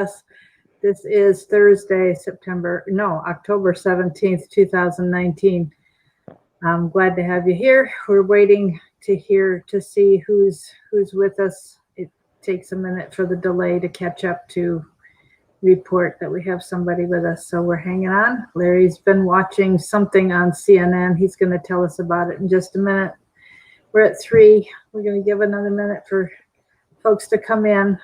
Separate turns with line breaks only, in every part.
Yes, this is Thursday, October 17th, 2019. I'm glad to have you here. We're waiting to see who's with us. It takes a minute for the delay to catch up to report that we have somebody with us, so we're hanging on. Larry's been watching something on CNN. He's going to tell us about it in just a minute. We're at 3. We're going to give another minute for folks to come in.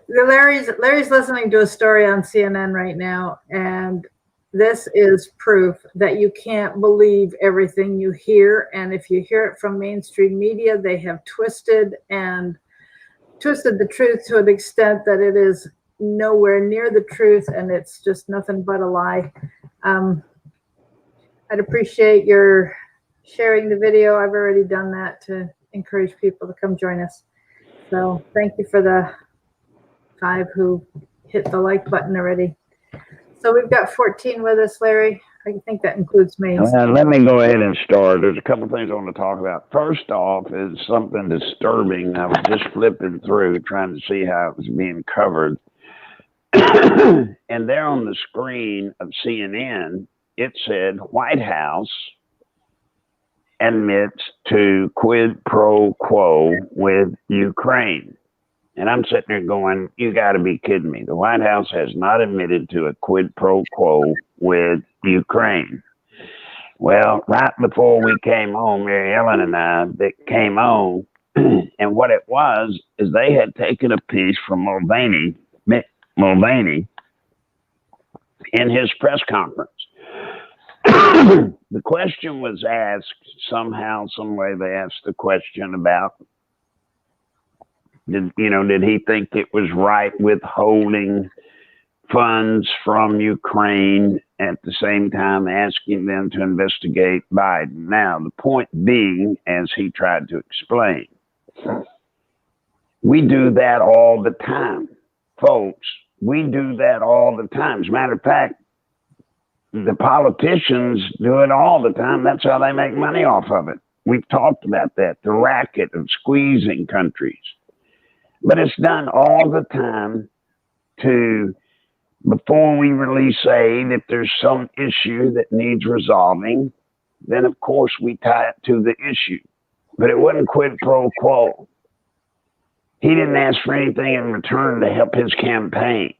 Larry's listening to a story on CNN right now, and this is proof that you can't believe everything you hear. And if you hear it from mainstream media, they have twisted the truth to an extent that it is nowhere near the truth, and it's just nothing but a lie. I'd appreciate your sharing the video. I've already done that to encourage people to come join us. So thank you for the 5 who hit the like button already. So we've got 14 with us, Larry. I think that includes me.
Let me go ahead and start. There's a couple of things I want to talk about. First off is something disturbing. I was just flipping through trying to see how it was being covered. And there on the screen of CNN, it said White House admits to quid pro quo with Ukraine. And I'm sitting there going, you got to be kidding me. The White House has not admitted to a quid pro quo with Ukraine. Well, right before we came on, Mary Ellen and I, that came on, and what it was is they had taken a piece from Mulvaney in his press conference. The question was asked somehow, some way they asked the question about, did he think it was right withholding funds from Ukraine at the same time asking them to investigate Biden? Now, the point being, as he tried to explain, we do that all the time, folks. We do that all the time. As a matter of fact, the politicians do it all the time. That's how they make money off of it. We've talked about that, the racket of squeezing countries. But it's done all the time before we release aid, if there's some issue that needs resolving, then of course we tie it to the issue. But it wasn't quid pro quo. He didn't ask for anything in return to help his campaign.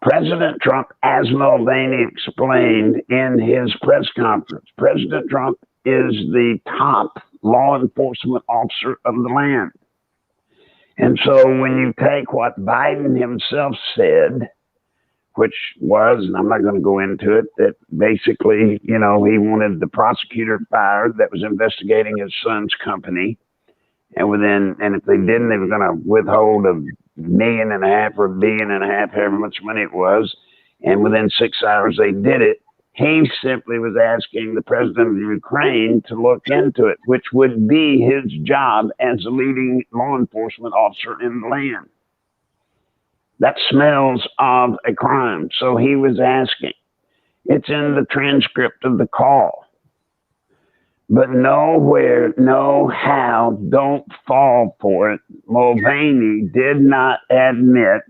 President Trump, as Mulvaney explained in his press conference, President Trump is the top law enforcement officer of the land. And so when you take what Biden himself said, which was, and I'm not going to go into it, that basically, he wanted the prosecutor fired that was investigating his son's company. And if they didn't, they were going to withhold $1.5 million or $1.5 billion, however much money it was. And within 6 hours, they did it. He simply was asking the president of Ukraine to look into it, which would be his job as a leading law enforcement officer in the land. That smells of a crime. So he was asking. It's in the transcript of the call. But nowhere, no how, don't fall for it. Mulvaney did not admit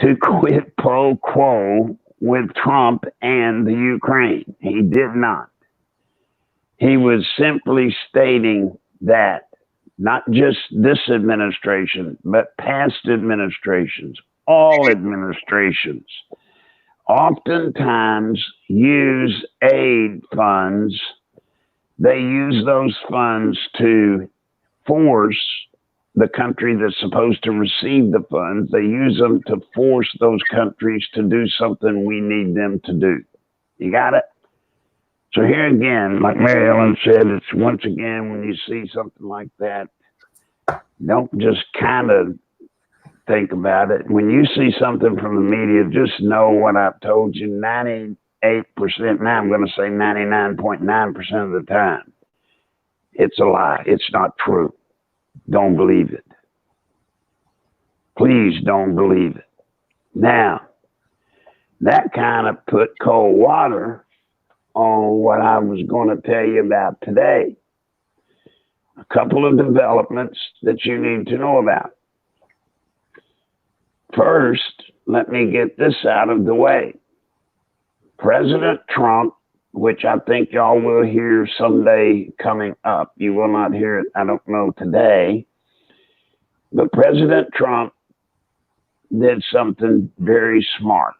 to quid pro quo with Trump and the Ukraine. He did not. He was simply stating that not just this administration, but past administrations, all administrations, oftentimes use aid funds. They use those funds to force the country that's supposed to receive the funds. They use them to force those countries to do something we need them to do. You got it? So here again, like Mary Ellen said, it's once again, when you see something like that, don't just kind of think about it. When you see something from the media, just know what I've told you 98%, now I'm going to say 99.9% of the time. It's a lie. It's not true. Don't believe it. Please don't believe it. Now, that kind of put cold water on what I was going to tell you about today. a couple of developments that you need to know about. First, let me get this out of the way. President Trump, which I think y'all will hear someday coming up. You will not hear it, I don't know, today. But President Trump did something very smart.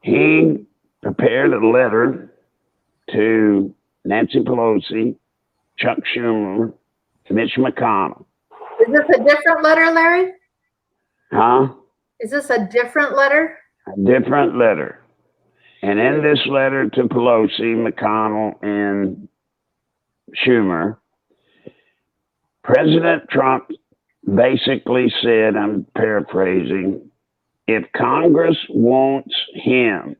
He prepared a letter to Nancy Pelosi, Chuck Schumer, Mitch McConnell.
Is this a different letter, Larry?
Huh?
Is this a different letter?
A different letter. And in this letter to Pelosi, McConnell, and Schumer, President Trump basically said, I'm paraphrasing, if Congress wants him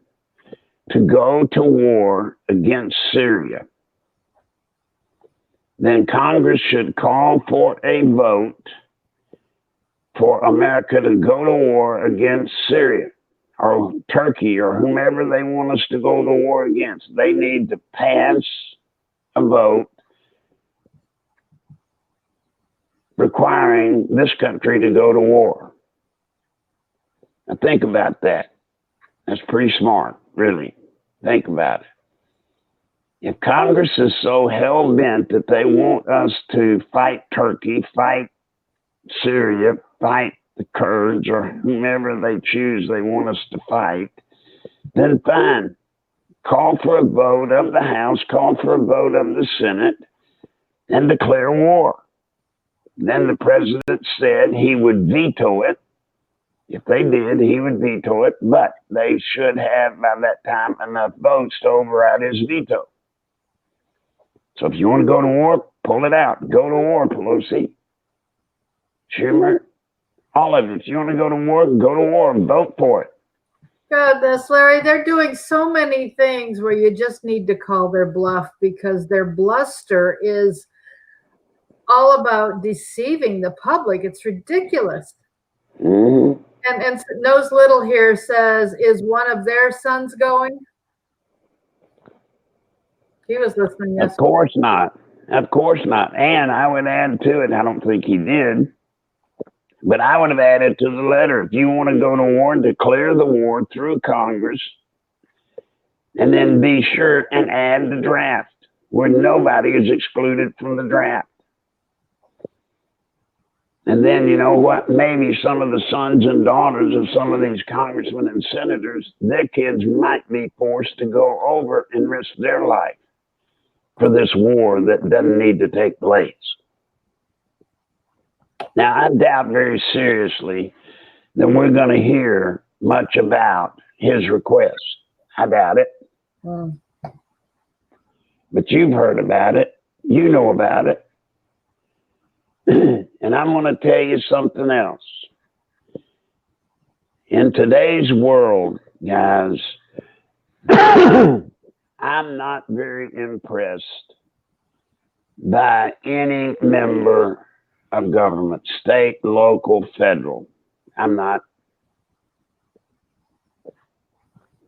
to go to war against Syria, then Congress should call for a vote for America to go to war against Syria or Turkey or whomever they want us to go to war against. They need to pass a vote requiring this country to go to war. Now think about that. That's pretty smart, really. Think about it. If Congress is so hell-bent that they want us to fight Turkey, fight Syria, fight the Kurds, or whomever they choose they want us to fight, then fine. Call for a vote of the House, call for a vote of the Senate, and declare war. Then the president said he would veto it. If they did, he would veto it, but they should have, by that time, enough votes to override his veto. So if you want to go to war, pull it out. Go to war, Pelosi, Schumer, all of it. If you want to go to war, go to war. Vote for it.
Goodness, Larry, they're doing so many things where you just need to call their bluff because their bluster is all about deceiving the public. It's ridiculous.
Mm-hmm.
And Nose Little here says, is one of their sons going? He was listening yesterday.
Of course not. Of course not. And I would add to it, I don't think he did, but I would have added to the letter, if you want to go to war, declare the war through Congress, and then be sure and add the draft, where nobody is excluded from the draft. And then, you know what, maybe some of the sons and daughters of some of these congressmen and senators, their kids might be forced to go over and risk their life for this war that doesn't need to take place. Now, I doubt very seriously that we're going to hear much about his request. I doubt it. But you've heard about it. You know about it. And I'm going to tell you something else. In today's world, guys, I'm not very impressed by any member of government, state, local, federal. I'm not.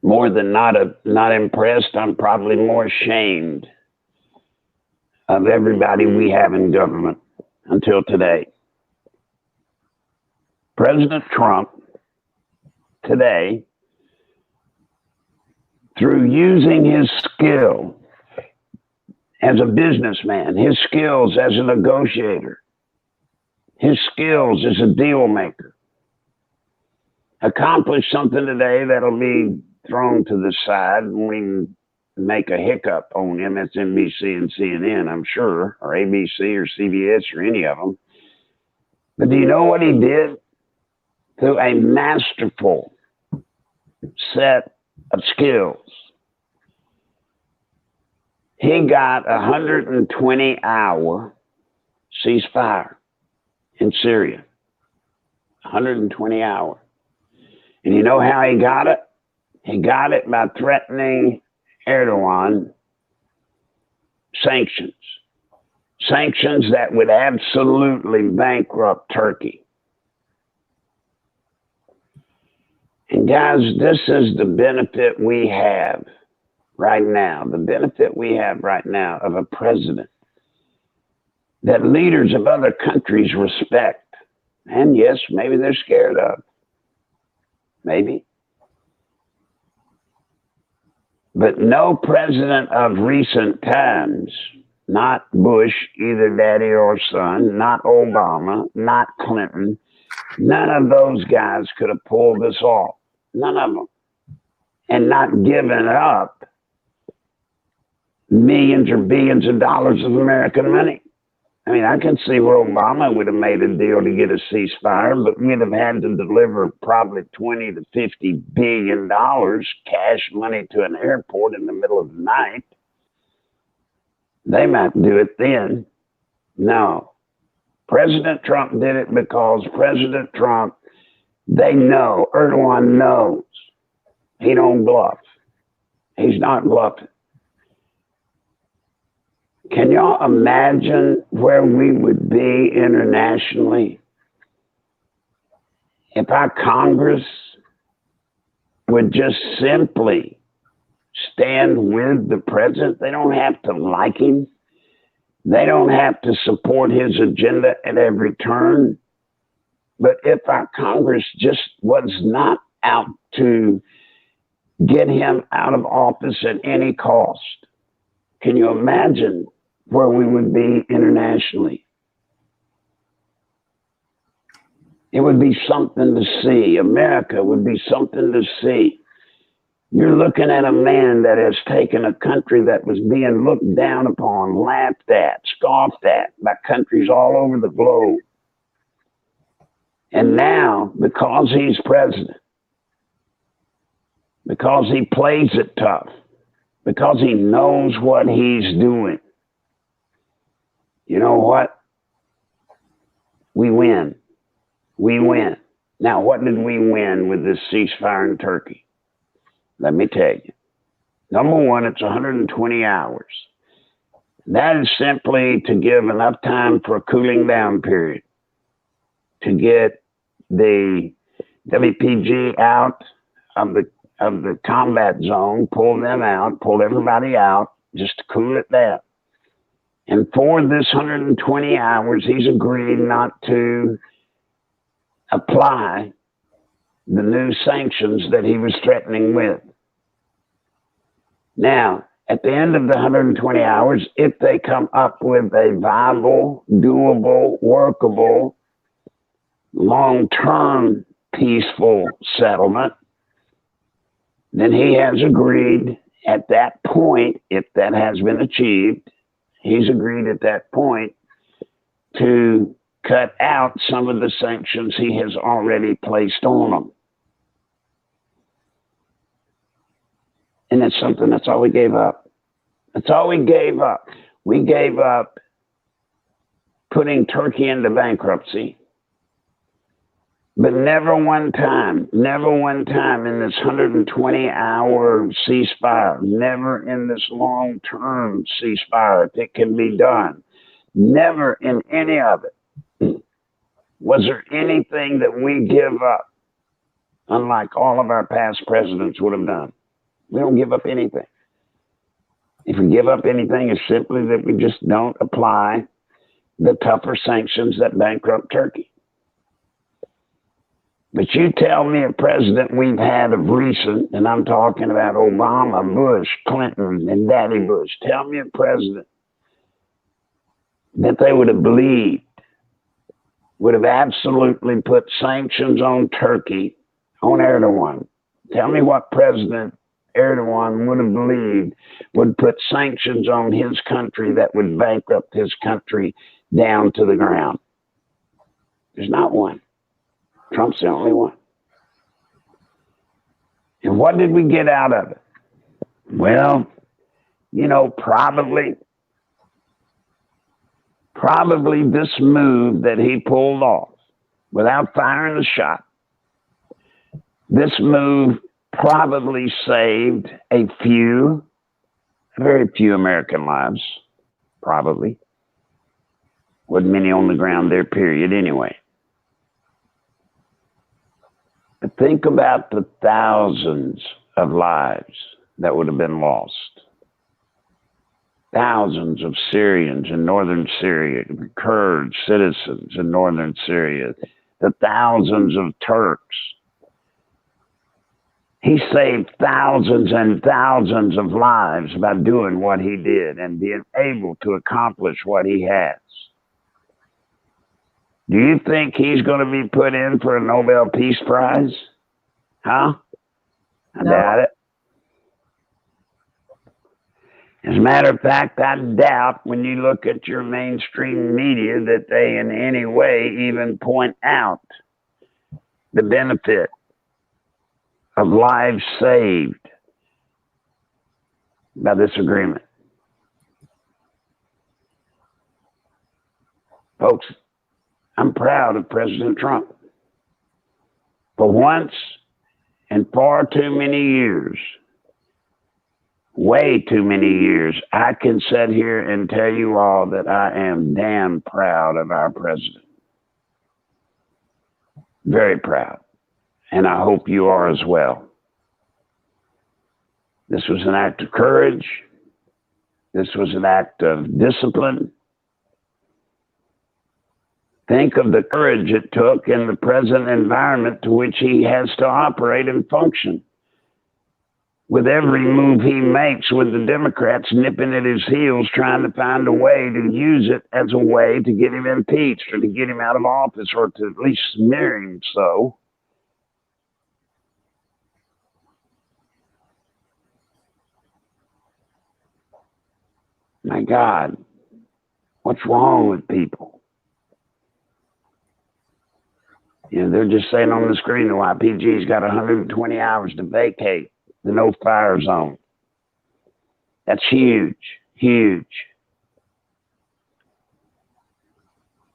More than not impressed, I'm probably more ashamed of everybody we have in government until today. President Trump today, through using his skill as a businessman, his skills as a negotiator, his skills as a deal maker, accomplished something today that'll be thrown to the side when we make a hiccup on MSNBC and CNN, I'm sure, or ABC or CBS or any of them. But do you know what he did? Through a masterful set of skills, he got 120-hour ceasefire in Syria. 120 hours. And you know how he got it? He got it by threatening Erdogan sanctions. Sanctions that would absolutely bankrupt Turkey. And guys, this is the benefit we have right now. The benefit we have right now of a president that leaders of other countries respect. And yes, maybe they're scared of. Maybe. But no president of recent times, not Bush, either daddy or son, not Obama, not Clinton, none of those guys could have pulled this off. None of them. And not given up millions or billions of dollars of American money. I mean, I can see where Obama would have made a deal to get a ceasefire, but we'd have had to deliver probably 20 to 50 billion dollars cash money to an airport in the middle of the night. They might do it then. No. President Trump did it because President Trump, they know, Erdogan knows. He don't bluff. He's not bluffing. Can y'all imagine where we would be internationally if our Congress would just simply stand with the president? They don't have to like him. They don't have to support his agenda at every turn. But if our Congress just was not out to get him out of office at any cost, can you imagine where we would be internationally? It would be something to see. America would be something to see. You're looking at a man that has taken a country that was being looked down upon, laughed at, scoffed at by countries all over the globe. And now, because he's president, because he plays it tough, because he knows what he's doing, you know what? We win. We win. Now, what did we win with this ceasefire in Turkey? Let me tell you. Number one, it's 120 hours. That is simply to give enough time for a cooling down period, to get the WPG out of the combat zone, pull them out, pull everybody out, just to cool it down. And for this 120 hours, he's agreed not to apply the new sanctions that he was threatening with. Now, at the end of the 120 hours, if they come up with a viable, doable, workable, long-term peaceful settlement, then he has agreed at that point, if that has been achieved, he's agreed at that point to cut out some of the sanctions he has already placed on them. And that's something, that's all we gave up. That's all we gave up. We gave up putting Turkey into bankruptcy. But never one time in this 120-hour ceasefire, never in this long-term ceasefire, if it can be done, never in any of it was there anything that we give up, unlike all of our past presidents would have done. We don't give up anything. If we give up anything, it's simply that we just don't apply the tougher sanctions that bankrupt Turkey. But you tell me a president we've had of recent, and I'm talking about Obama, Bush, Clinton, and Daddy Bush. Tell me a president that they would have believed would have absolutely put sanctions on Turkey, on Erdogan. Tell me what President Erdogan would have believed would put sanctions on his country that would bankrupt his country down to the ground. There's not one. Trump's the only one. And what did we get out of it? Well, you know, probably this move that he pulled off without firing a shot, this move probably saved a very few American lives, probably. Wasn't many on the ground there, period, anyway. But think about the thousands of lives that would have been lost. thousands of Syrians in northern Syria, the Kurd citizens in northern Syria, the thousands of Turks. He saved thousands and thousands of lives by doing what he did and being able to accomplish what he has. Do you think he's going to be put in for a Nobel Peace Prize? Huh? I doubt it. As a matter of fact, I doubt when you look at your mainstream media that they in any way even point out the benefit of lives saved by this agreement. Folks, I'm proud of President Trump. For once in far too many years, way too many years, I can sit here and tell you all that I am damn proud of our president. Very proud. And I hope you are as well. This was an act of courage. This was an act of discipline. Think of the courage it took in the present environment to which he has to operate and function. With every move he makes, with the Democrats nipping at his heels, trying to find a way to use it as a way to get him impeached or to get him out of office or to at least smear him so. My God, what's wrong with people? You know, they're just saying on the screen the YPG's got 120 hours to vacate the no-fire zone. That's huge, huge.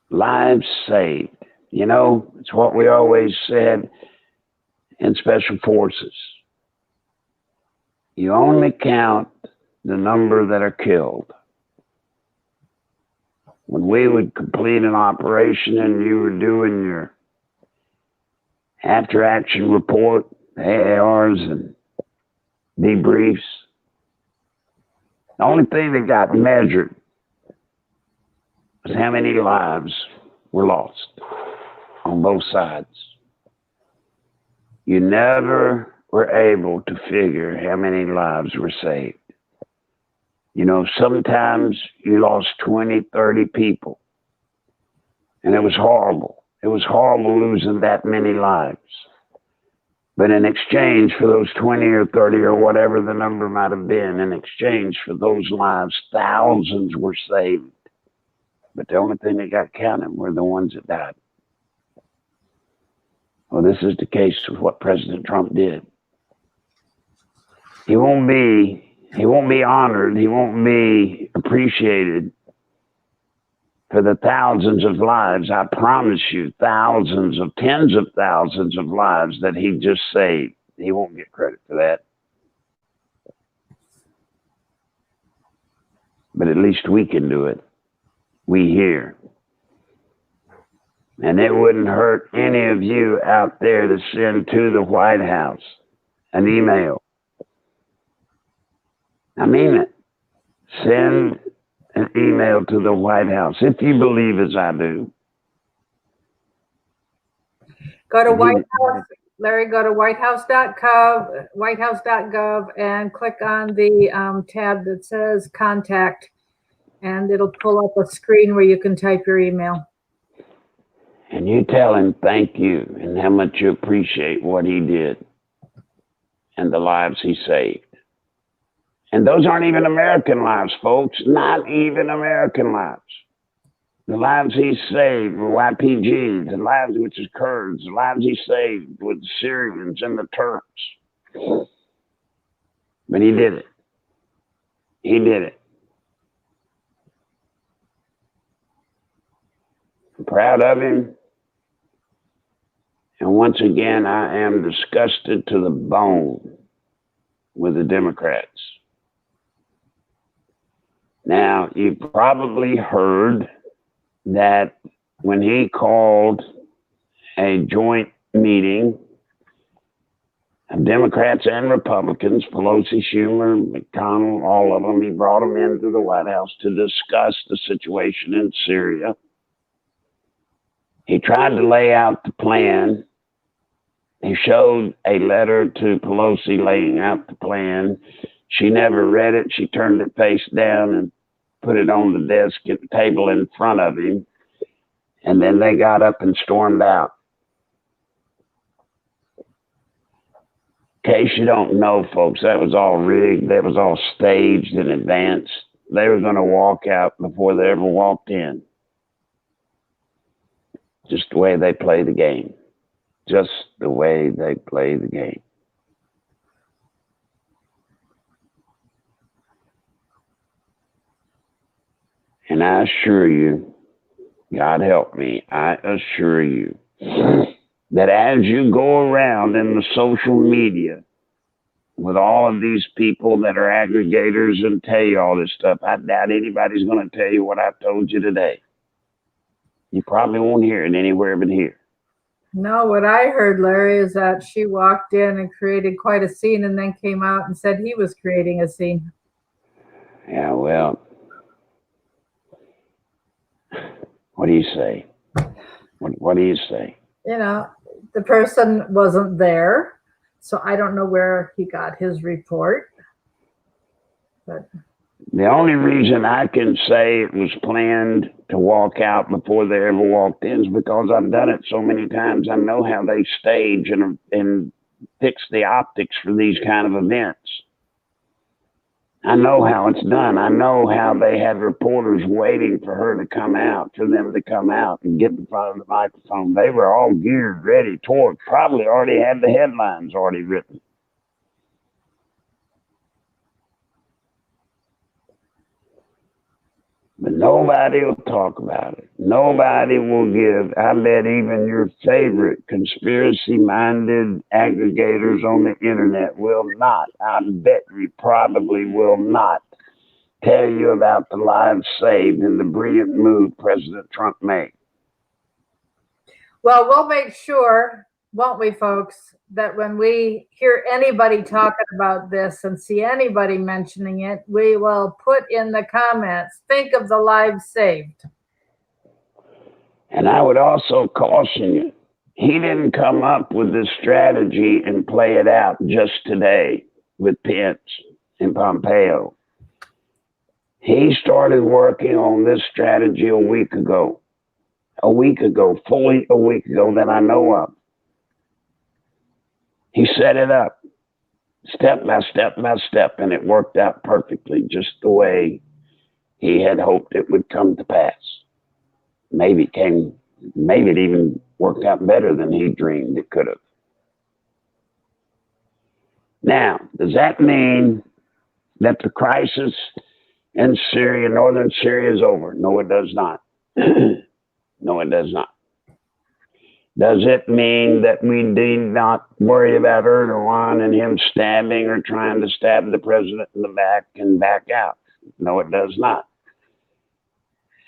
Lives saved. You know, it's what we always said in Special Forces. You only count the number that are killed. When we would complete an operation and you were doing your after-action report, AARs and debriefs, the only thing that got measured was how many lives were lost on both sides. You never were able to figure how many lives were saved. You know, sometimes you lost 20, 30 people. And it was horrible. It was horrible losing that many lives. But in exchange for those 20 or 30 or whatever the number might have been, in exchange for those lives, thousands were saved. But the only thing that got counted were the ones that died. Well, this is the case with what President Trump did. He won't be honored. He won't be appreciated for the thousands of lives. I promise you, thousands of tens of thousands of lives that he just saved. He won't get credit for that. But at least we can do it. We here. And it wouldn't hurt any of you out there to send to the White House an email. I mean it. Send an email to the White House if you believe as I do.
Go to White House, Larry, go to whitehouse.gov and click on the tab that says contact, and it'll pull up a screen where you can type your email.
And you tell him thank you and how much you appreciate what he did and the lives he saved. And those aren't even American lives, folks. Not even American lives. The lives he saved were YPGs, the lives which is Kurds, the lives he saved with the Syrians and the Turks. But he did it. He did it. I'm proud of him. And once again, I am disgusted to the bone with the Democrats. Now, you've probably heard that when he called a joint meeting Democrats and Republicans, Pelosi, Schumer, McConnell, all of them. He brought them into the White House to discuss the situation in Syria. He tried to lay out the plan. He showed a letter to Pelosi laying out the plan. She never read it. She turned it face down and put it on the desk at the table in front of him. And then they got up and stormed out. In case you don't know, folks, that was all rigged. That was all staged in advance. They were going to walk out before they ever walked in. Just the way they play the game. Just the way they play the game. And I assure you, God help me, I assure you, that as you go around in the social media with all of these people that are aggregators and tell you all this stuff, I doubt anybody's going to tell you what I've told you today. You probably won't hear it anywhere but here.
No, what I heard, Larry, is that she walked in and created quite a scene and then came out and said he was creating a scene.
Yeah, well, what do you say? What do you say?
You know, the person wasn't there, so I don't know where he got his report. But
the only reason I can say it was planned to walk out before they ever walked in is because I've done it so many times. I know how they stage and fix the optics for these kind of events. I know how it's done. I know how they had reporters waiting for her to come out, for them to come out and get in front of the microphone. They were all geared, ready, toward, probably already had the headlines already written. But nobody will talk about it. Nobody will give. I bet even your favorite conspiracy-minded aggregators on the internet will not. I bet you probably will not tell you about the lives saved and the brilliant move President Trump made.
well, we'll make sure, won't we, folks, that when we hear anybody talking about this and see anybody mentioning it, we will put in the comments, think of the lives saved.
And I would also caution you, he didn't come up with this strategy and play it out just today with Pence and Pompeo. He started working on this strategy a week ago, fully a week ago that I know of. He set it up step by step by step, and it worked out perfectly, just the way he had hoped it would come to pass. Maybe it even worked out better than he dreamed it could have. Now, does that mean that the crisis in Syria, northern Syria, is over? No, it does not. No, it does not. Does it mean that we need not worry about Erdogan and him stabbing or trying to stab the president in the back and back out? No, it does not.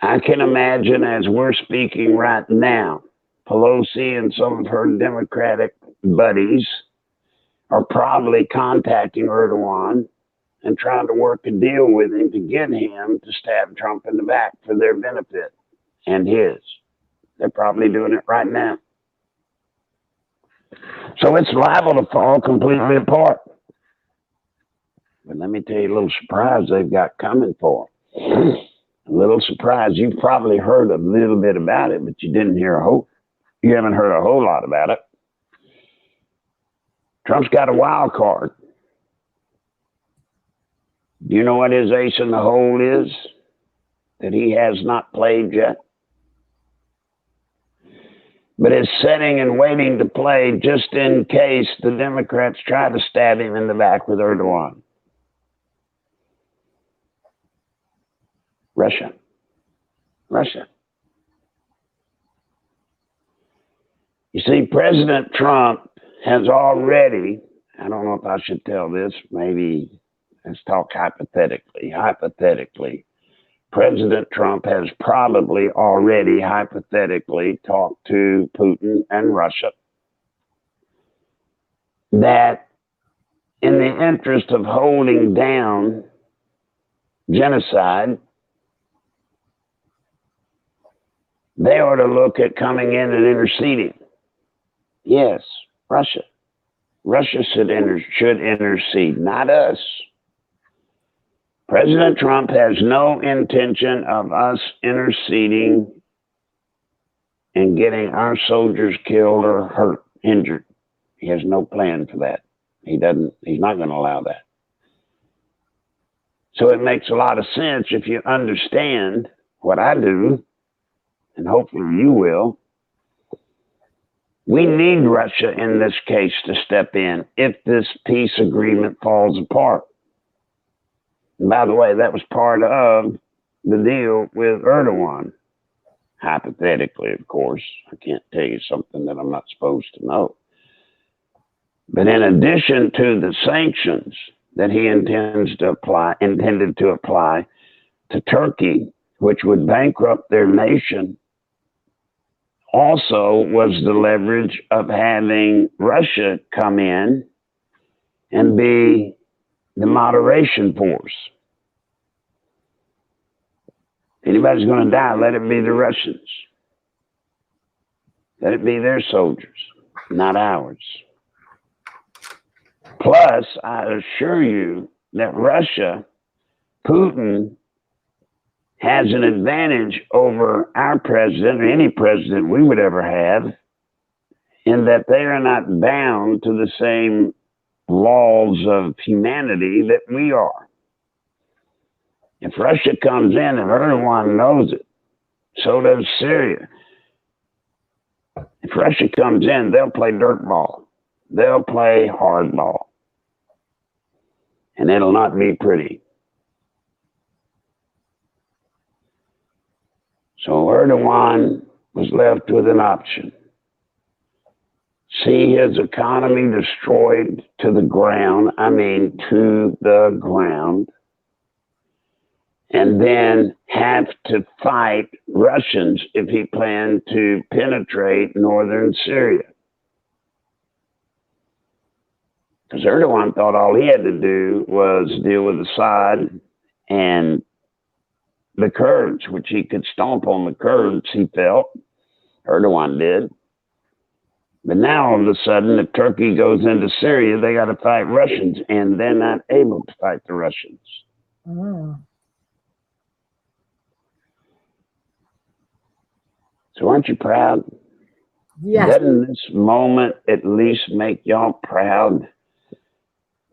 I can imagine as we're speaking right now, Pelosi and some of her Democratic buddies are probably contacting Erdogan and trying to work a deal with him to get him to stab Trump in the back for their benefit and his. They're probably doing it right now. So it's liable to fall completely apart. But let me tell you a little surprise they've got coming for them. A little surprise. You've probably heard a little bit about it, but you haven't heard a whole lot about it. Trump's got a wild card. Do you know what his ace in the hole is that he has not played yet? But is sitting and waiting to play just in case the Democrats try to stab him in the back with Erdogan. Russia. You see, President Trump has already, I don't know if I should tell this, maybe let's talk hypothetically. Hypothetically, President Trump has probably already hypothetically talked to Putin and Russia that in the interest of holding down genocide, they ought to look at coming in and interceding. Yes, Russia. Russia should intercede, not us. President Trump has no intention of us interceding and getting our soldiers killed or hurt, injured. He has no plan for that. He's not going to allow that. So it makes a lot of sense if you understand what I do, and hopefully you will. We need Russia in this case to step in if this peace agreement falls apart. And by the way, that was part of the deal with Erdogan. Hypothetically, of course. I can't tell you something that I'm not supposed to know. But in addition to the sanctions that he intended to apply to Turkey, which would bankrupt their nation, also was the leverage of having Russia come in and be the moderation force. If anybody's going to die, let it be the Russians. Let it be their soldiers, not ours. Plus, I assure you that Russia, Putin, has an advantage over our president or any president we would ever have, in that they are not bound to the same laws of humanity that we are. If Russia comes in, and Erdogan knows it, so does Syria. If Russia comes in, they'll play dirtball. They'll play hardball. And it'll not be pretty. So Erdogan was left with an option. See his economy destroyed to the ground, to the ground, and then have to fight Russians if he planned to penetrate northern Syria. Because Erdogan thought all he had to do was deal with Assad and the Kurds, which he could stomp on the Kurds, he felt. Erdogan did. But now all of a sudden, if Turkey goes into Syria, they got to fight Russians, and they're not able to fight the Russians.
Oh.
So aren't you proud?
Yes.
Doesn't this moment at least make y'all proud?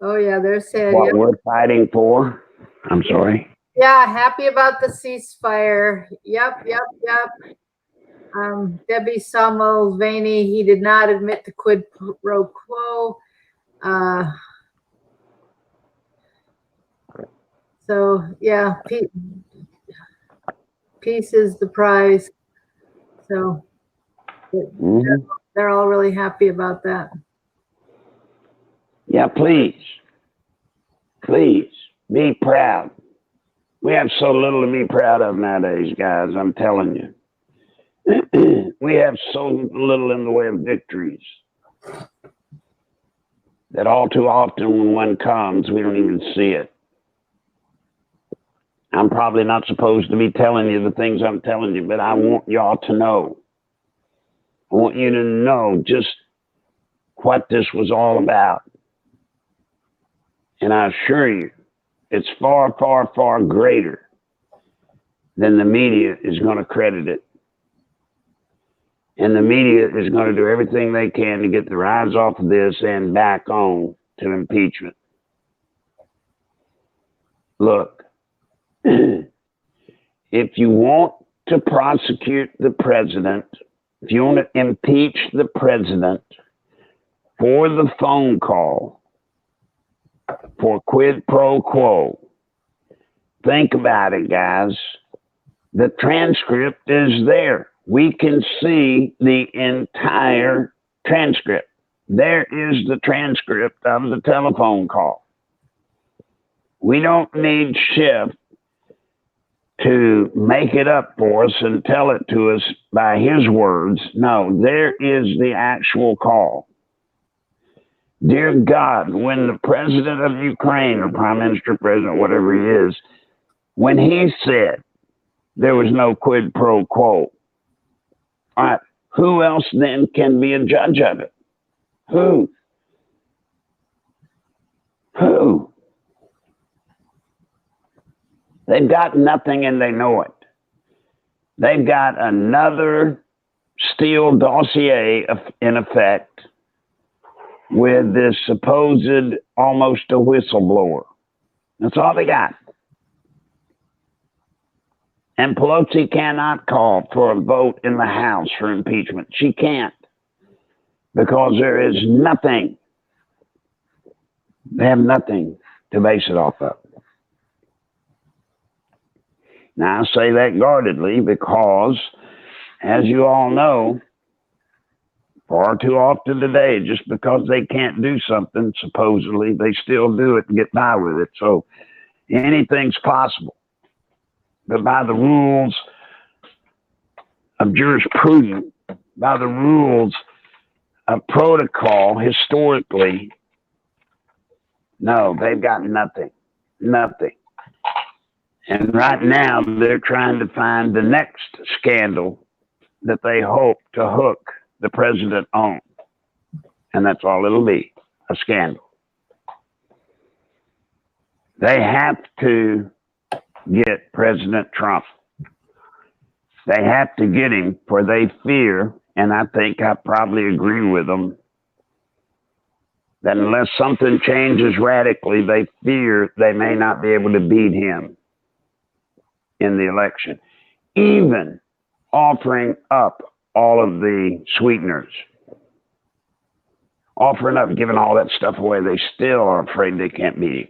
Oh, yeah, they're saying
What we're fighting for? I'm sorry.
Yeah, happy about the ceasefire. Yep. Debbie Mulvaney, he did not admit to quid pro quo. So, yeah, peace is the prize. So they're all really happy about that.
Yeah, please be proud. We have so little to be proud of nowadays, guys, I'm telling you. We have so little in the way of victories that all too often when one comes, we don't even see it. I'm probably not supposed to be telling you the things I'm telling you, but I want y'all to know. I want you to know just what this was all about. And I assure you, it's far, far, far greater than the media is going to credit it. And the media is going to do everything they can to get their eyes off of this and back on to impeachment. Look, if you want to prosecute the president, if you want to impeach the president for the phone call, for quid pro quo, think about it, guys. The transcript is there. We can see the entire transcript. There is the transcript of the telephone call. We don't need Schiff to make it up for us and tell it to us by his words. No, there is the actual call. Dear God, when the president of Ukraine, or prime minister, president, whatever he is, when he said there was no quid pro quo, all right, who else then can be a judge of it? Who? Who? They've got nothing and they know it. They've got another Steele dossier in effect with this supposed almost a whistleblower. That's all they got. And Pelosi cannot call for a vote in the House for impeachment. She can't, because there is nothing. They have nothing to base it off of. Now, I say that guardedly because, as you all know, far too often today, just because they can't do something, supposedly, they still do it and get by with it. So anything's possible. But by the rules of jurisprudence, by the rules of protocol, historically, no, they've got nothing. Nothing. And right now, they're trying to find the next scandal that they hope to hook the president on. And that's all it'll be, a scandal. They have to get President Trump. They have to get him, for they fear, and I think I probably agree with them, that unless something changes radically, they fear they may not be able to beat him in the election, even offering up all of the sweeteners, offering up, giving all that stuff away. They still are afraid they can't beat him.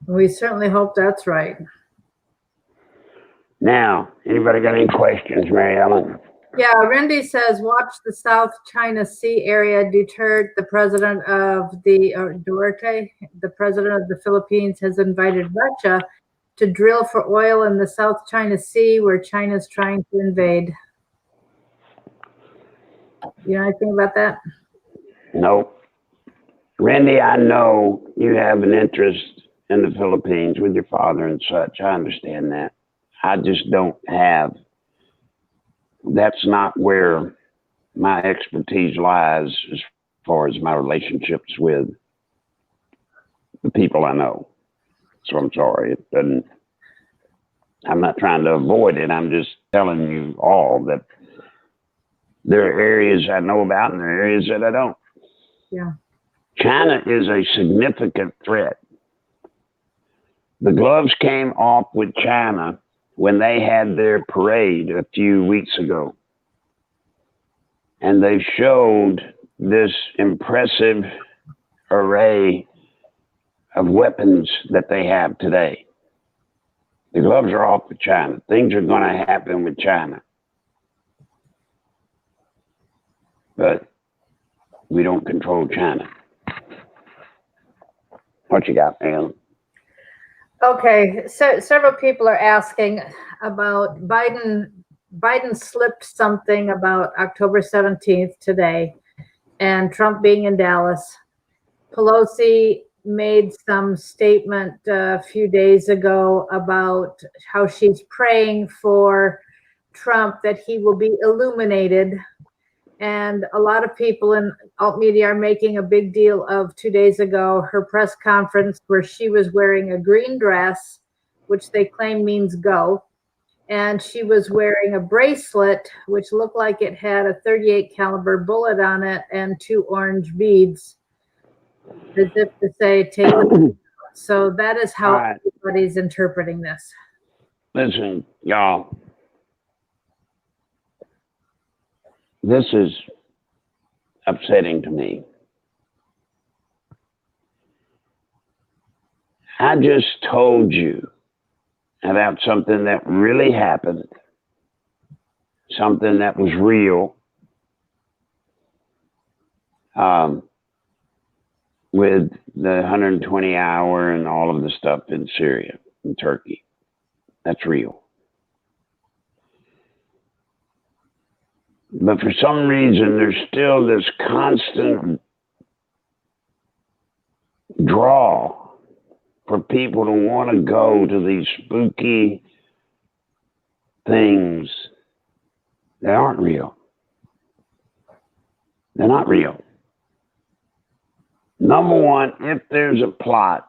We certainly hope that's right.
Now, anybody got any questions, Mary Ellen?
Yeah, Randy says, watch the South China Sea area deterred the president of Duterte, the president of the Philippines, has invited Russia to drill for oil in the South China Sea where China is trying to invade. You know anything about that?
Nope. Randy, I know you have an interest in the Philippines with your father and such. I understand that. I just don't have, that's not where my expertise lies as far as my relationships with the people I know. So I'm sorry. It doesn't, I'm not trying to avoid it. I'm just telling you all that there are areas I know about and there are areas that I don't.
Yeah.
China is a significant threat. The gloves came off with China when they had their parade a few weeks ago. And they showed this impressive array of weapons that they have today. The gloves are off with China. Things are going to happen with China. But we don't control China. What you got, man?
Okay, so several people are asking about Biden. Biden slipped something about October 17th today and Trump being in Dallas. Pelosi made some statement a few days ago about how she's praying for Trump that he will be illuminated. And a lot of people in alt media are making a big deal of 2 days ago, her press conference where she was wearing a green dress, which they claim means go. And she was wearing a bracelet, which looked like it had a .38 caliber bullet on it and 2 orange beads, as if to say, take it. So that is how everybody's interpreting this.
Listen, y'all. This is upsetting to me. I just told you about something that really happened, something that was real, with the 120 hour and all of the stuff in Syria and Turkey. That's real. But for some reason, there's still this constant draw for people to want to go to these spooky things that aren't real. They're not real. Number one, if there's a plot,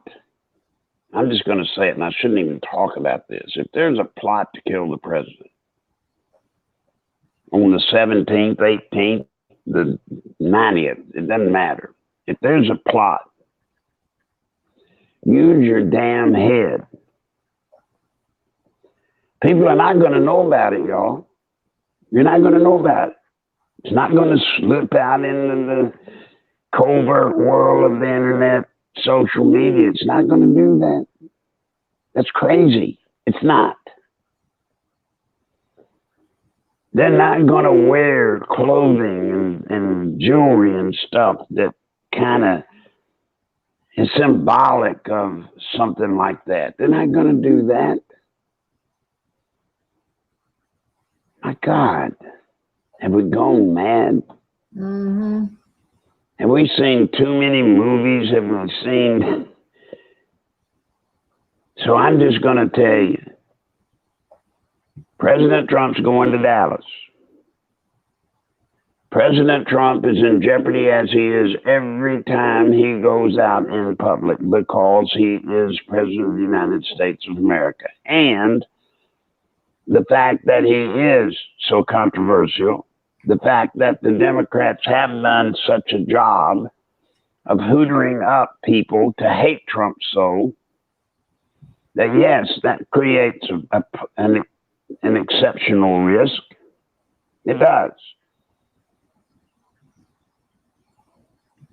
I'm just going to say it, and I shouldn't even talk about this. If there's a plot to kill the president on the 17th, 18th, the 90th, it doesn't matter. If there's a plot, use your damn head. People are not going to know about it, y'all. You're not going to know about it. It's not going to slip out into the covert world of the internet, social media. It's not going to do that. That's crazy. It's not. They're not going to wear clothing and jewelry and stuff that kind of is symbolic of something like that. They're not going to do that. My God, have we gone mad?
Mm-hmm.
Have we seen too many movies? Have we seen? So I'm just going to tell you, President Trump's going to Dallas. President Trump is in jeopardy as he is every time he goes out in public because he is President of the United States of America. And the fact that he is so controversial, the fact that the Democrats have done such a job of hootering up people to hate Trump so, that yes, that creates an exceptional risk. It does.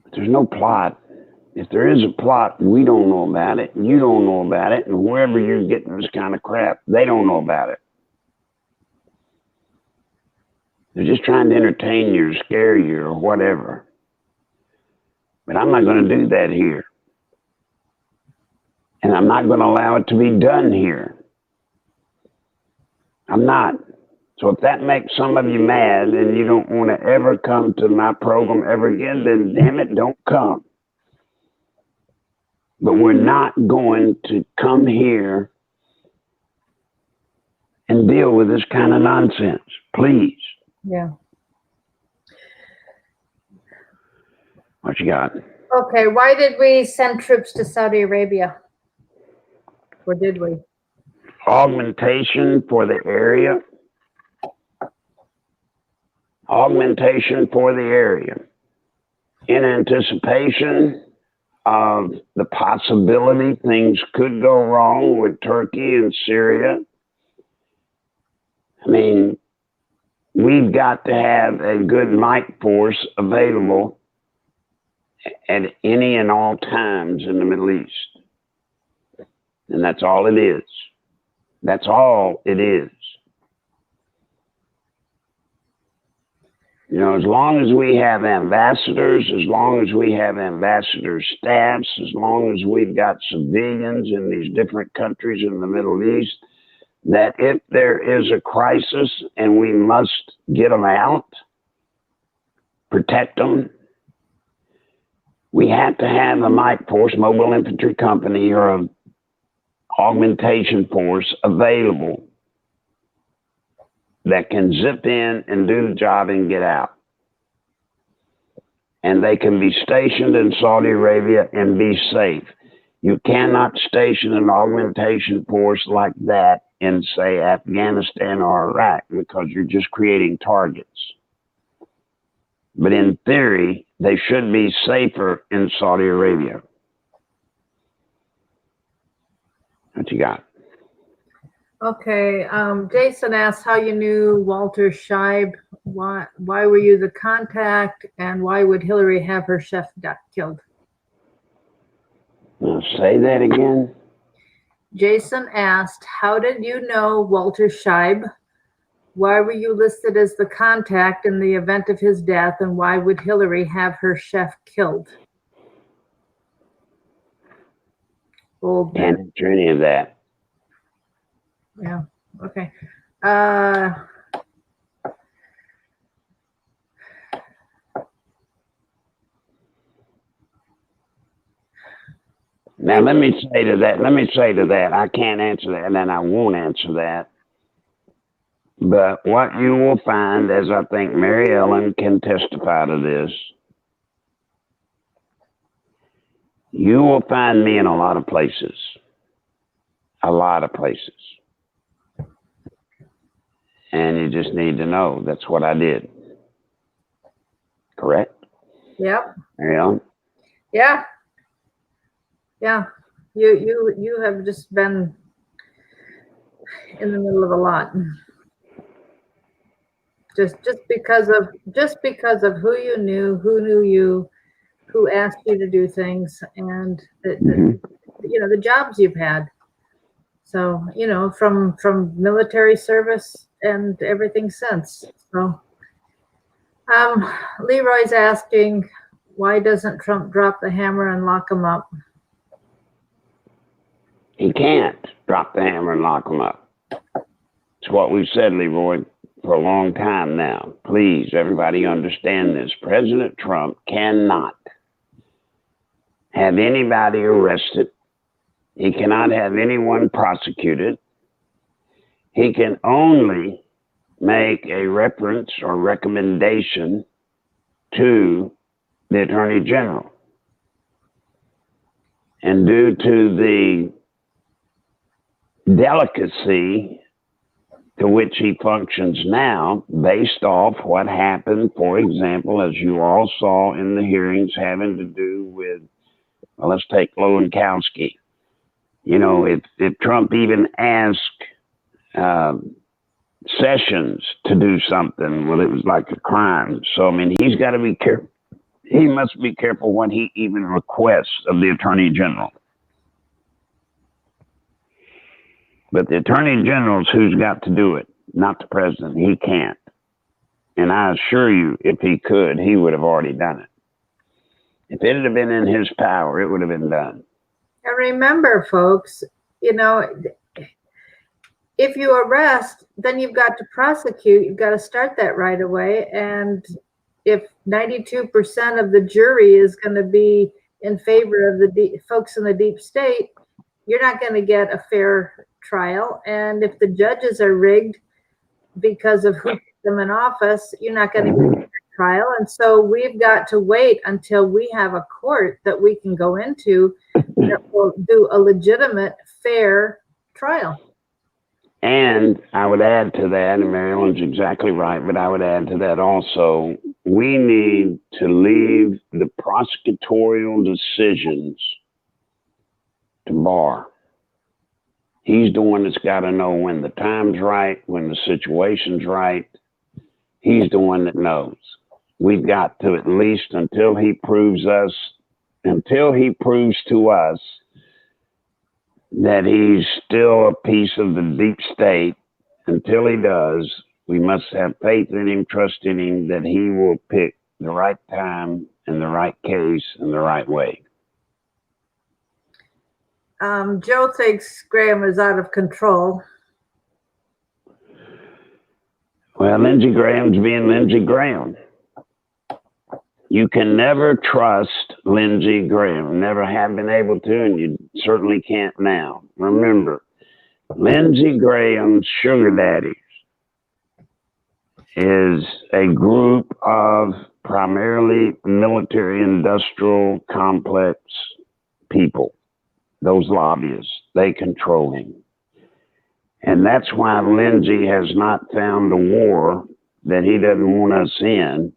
But there's no plot. If there is a plot, we don't know about it, you don't know about it, and wherever you're getting this kind of crap, they don't know about it. They're just trying to entertain you or scare you or whatever. But I'm not going to do that here. And I'm not going to allow it to be done here. I'm not. So if that makes some of you mad and you don't want to ever come to my program ever again, then damn it, don't come. But we're not going to come here and deal with this kind of nonsense. Please.
Yeah.
What you got?
Okay, why did we send troops to Saudi Arabia? Or did we?
Augmentation for the area. Augmentation for the area. In anticipation of the possibility things could go wrong with Turkey and Syria. I mean, we've got to have a good might force available at any and all times in the Middle East. And that's all it is. That's all it is. You know, as long as we have ambassadors, as long as we have ambassador staffs, as long as we've got civilians in these different countries in the Middle East, that if there is a crisis and we must get them out, protect them, we have to have a might force, mobile infantry company, or a augmentation force available that can zip in and do the job and get out. And they can be stationed in Saudi Arabia and be safe. You cannot station an augmentation force like that in, say, Afghanistan or Iraq, because you're just creating targets. But in theory, they should be safer in Saudi Arabia. What you got?
Okay, Jason asked how you knew Walter Scheib. Why were you the contact, and why would Hillary have her chef killed?
Now say that again.
Jason asked, how did you know Walter Scheib? Why were you listed as the contact in the event of his death, and why would Hillary have her chef killed?
Can't answer any of that.
Yeah, okay.
Now, let me say to that, I can't answer that, and then I won't answer that. But what you will find, as I think Mary Ellen can testify to this, you will find me in a lot of places. A lot of places. And you just need to know that's what I did. Correct?
Yep.
Mary Ellen?
Yeah. Yeah. You have just been in the middle of a lot. Just because of who you knew, who knew you, who asked you to do things, and the jobs you've had. So, from military service and everything since. So, Leroy's asking, why doesn't Trump drop the hammer and lock him up?
He can't drop the hammer and lock him up. It's what we've said, Leroy, for a long time now. Please, everybody understand this. President Trump cannot have anybody arrested. He cannot have anyone prosecuted. He can only make a reference or recommendation to the Attorney General. And due to the delicacy to which he functions now, based off what happened, for example, as you all saw in the hearings having to do with, well, let's take Lewandowski. If Trump even asked Sessions to do something, well, it was like a crime. So, he's got to be careful. He must be careful what he even requests of the Attorney General. But the Attorney General's who's got to do it, not the President. He can't. And I assure you, if he could, he would have already done it. If it had been in his power, it would have been done.
And remember, folks, if you arrest, then you've got to prosecute. You've got to start that right away. And if 92% of the jury is going to be in favor of the folks in the deep state, you're not going to get a fair trial. And if the judges are rigged because of who put them in office, you're not going to get a fair trial. And so we've got to wait until we have a court that we can go into that will do a legitimate, fair trial.
And I would add to that, and Mary Ellen's exactly right, but I would add to that also, we need to leave the prosecutorial decisions to Barr. He's the one that's got to know when the time's right, when the situation's right. He's the one that knows. We've got to, at least until he proves to us that he's still a piece of the deep state, until he does, we must have faith in him, trust in him, that he will pick the right time and the right case and the right way.
Joe thinks Graham is out of control.
Well, Lindsey Graham's being Lindsey Graham. You can never trust Lindsey Graham. Never have been able to, and you certainly can't now. Remember, Lindsey Graham's sugar daddies is a group of primarily military industrial complex people. Those lobbyists, they control him. And that's why Lindsey has not found a war that he doesn't want us in,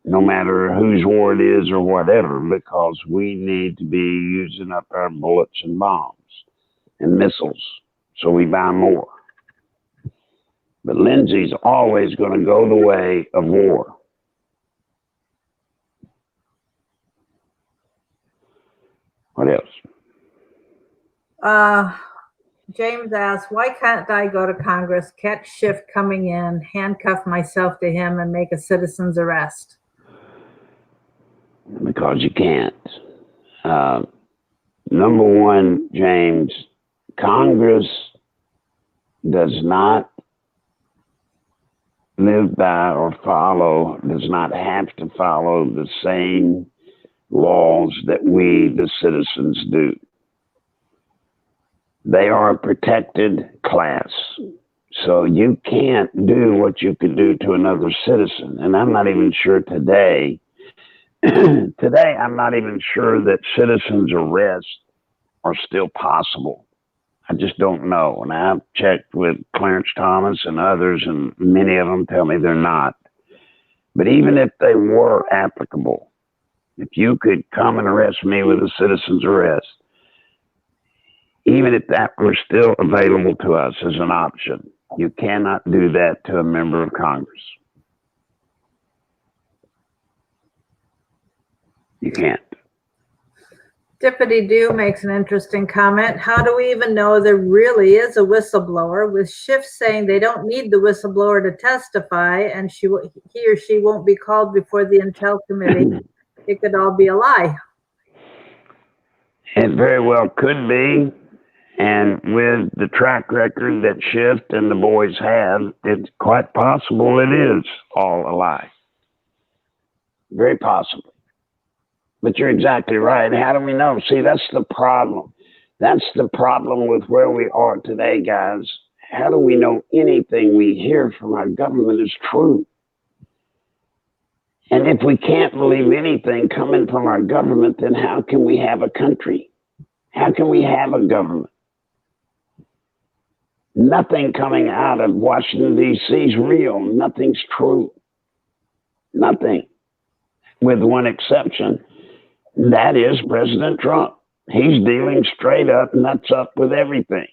no matter whose war it is or whatever, because we need to be using up our bullets and bombs and missiles, so we buy more. But Lindsey's always going to go the way of war. What else?
James asks, why can't I go to Congress, catch Schiff coming in, handcuff myself to him, and make a citizen's arrest?
Because you can't. Number one, James, Congress does not live by or follow, does not have to follow the same laws that we, the citizens, do. They are a protected class. So you can't do what you could do to another citizen. And I'm not even sure today, today I'm not even sure that citizens' arrests are still possible. I just don't know. And I've checked with Clarence Thomas and others, and many of them tell me they're not. But even if they were applicable, if you could come and arrest me with a citizen's arrest, even if that were still available to us as an option, you cannot do that to a member of Congress. You can't.
Deputy Dew makes an interesting comment. How do we even know there really is a whistleblower, with Schiff saying they don't need the whistleblower to testify and he or she won't be called before the Intel Committee? It could all be a lie.
It very well could be. And with the track record that Schiff and the boys have, it's quite possible it is all a lie. Very possible. But you're exactly right. How do we know? See, that's the problem. That's the problem with where we are today, guys. How do we know anything we hear from our government is true? And if we can't believe anything coming from our government, then how can we have a country? How can we have a government? Nothing coming out of Washington, D.C. is real. Nothing's true. Nothing. With one exception. That is President Trump. He's dealing straight up, nuts up with everything.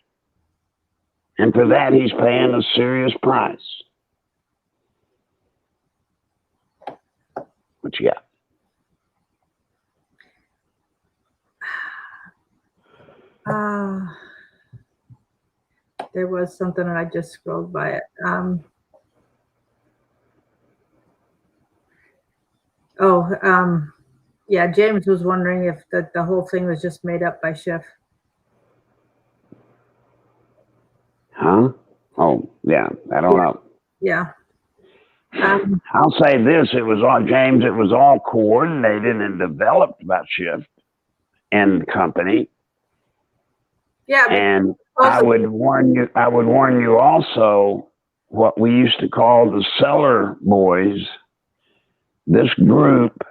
And for that, he's paying a serious price. What you got?
There was something and I just scrolled by it. Yeah, James was wondering if the whole thing was just made up by Schiff.
Huh? Oh, yeah, I don't know.
Yeah.
I'll say this, it was all, James, it was all coordinated and developed by Schiff and the company.
Yeah.
And I would warn you also, what we used to call the cellar boys, this group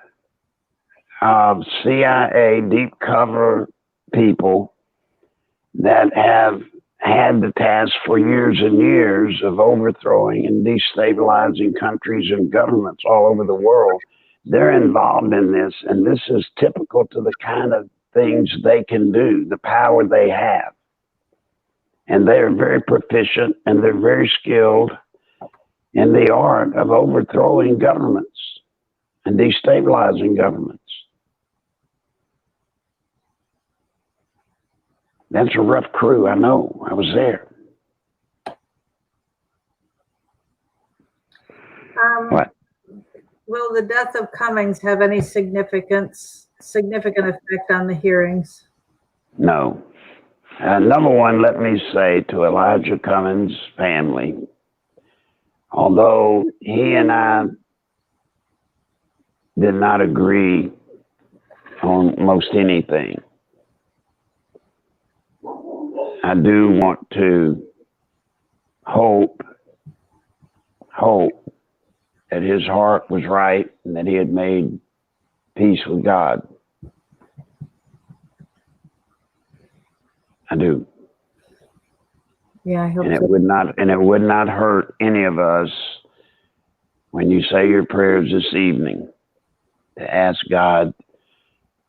of CIA deep cover people that have had the task for years and years of overthrowing and destabilizing countries and governments all over the world. They're involved in this, and this is typical to the kind of things they can do, the power they have. And they are very proficient and they're very skilled in the art of overthrowing governments and destabilizing governments. That's a rough crew, I know. I was there. What?
Will the death of Cummings have any significant effect on the hearings?
No. Number one, let me say to Elijah Cummings' family, although he and I did not agree on most anything, I do want to hope that his heart was right and that he had made peace with God. I do.
Yeah, I hope
and
so.
It would not hurt any of us when you say your prayers this evening to ask God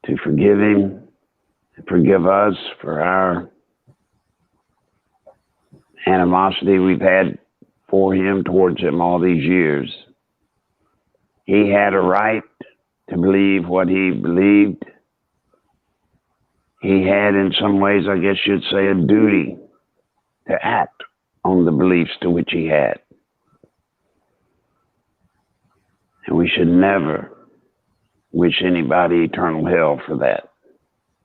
to forgive him and forgive us for our animosity we've had for him, towards him all these years. He had a right to believe what he believed. He had, in some ways, I guess you'd say, a duty to act on the beliefs to which he had. And we should never wish anybody eternal hell for that.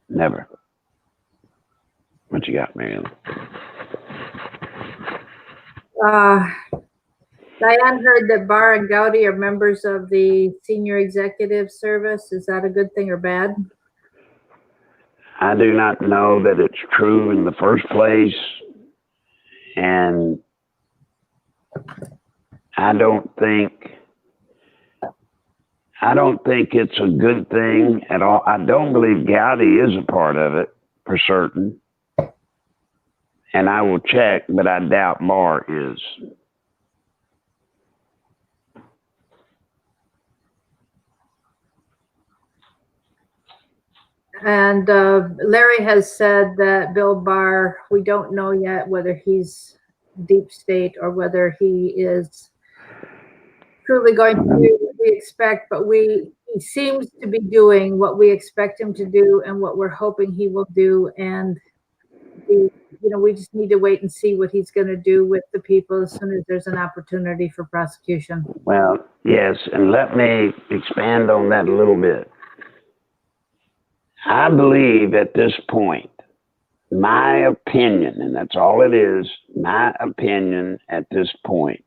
Never. What you got, Miriam?
Diane heard that Barghouti are members of the senior executive service. Is that a good thing or bad?
I do not know that it's true in the first place, and I don't think it's a good thing at all. I don't believe Gowdy is a part of it for certain, and I will check, but I doubt Barr is.
And Larry has said that Bill Barr, we don't know yet whether he's deep state or whether he is truly going to do what we expect, but he seems to be doing what we expect him to do and what we're hoping he will do. And we just need to wait and see what he's going to do with the people as soon as there's an opportunity for prosecution.
Well, yes, and let me expand on that a little bit. I believe at this point, my opinion, and that's all it is, my opinion at this point